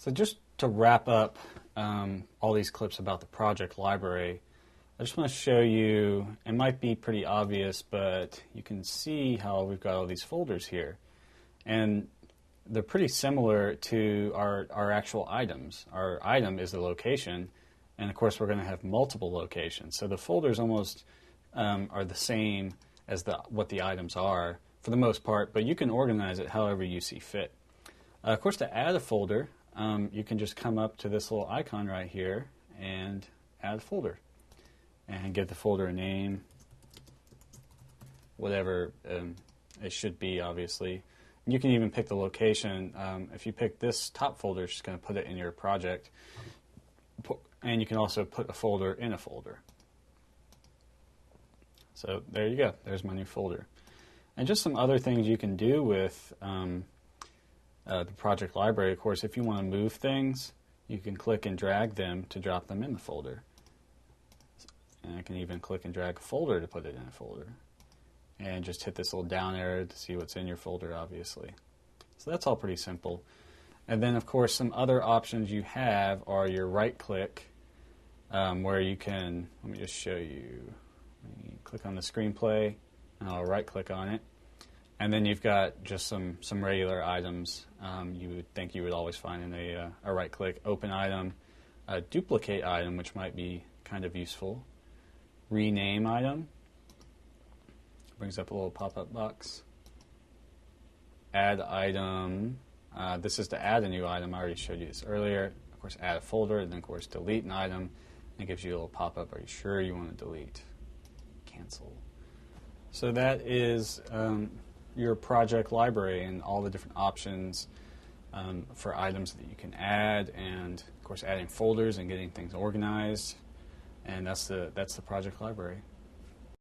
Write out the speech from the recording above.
So just to wrap up all these clips about the project library, I just want to show you, it might be pretty obvious, but you can see how we've got all these folders here. And they're pretty similar to our actual items. Our item is the location, and of course we're going to have multiple locations. So the folders almost are the same as what the items are for the most part, but you can organize it however you see fit. Of course, to add a folder, you can just come up to this little icon right here and add a folder. And give the folder a name, whatever it should be, obviously. And you can even pick the location. If you pick this top folder, it's just going to put it in your project. And you can also put a folder in a folder. So there you go. There's my new folder. And just some other things you can do with the project library. Of course, if you want to move things, you can click and drag them to drop them in the folder. And I can even click and drag a folder to put it in a folder. And just hit this little down arrow to see what's in your folder, obviously. So that's all pretty simple. And then, of course, some other options you have are your right-click, where you can, let me just show you. Click on the screenplay, and I'll right-click on it. And then you've got just some regular items you would think you would always find in a right-click. Open item, a duplicate item, which might be kind of useful. Rename item, brings up a little pop-up box. Add item, this is to add a new item. I already showed you this earlier. Of course, add a folder, and then of course delete an item. And it gives you a little pop-up. Are you sure you want to delete? Cancel. So that is your project library and all the different options for items that you can add, and of course adding folders and getting things organized. And that's the project library.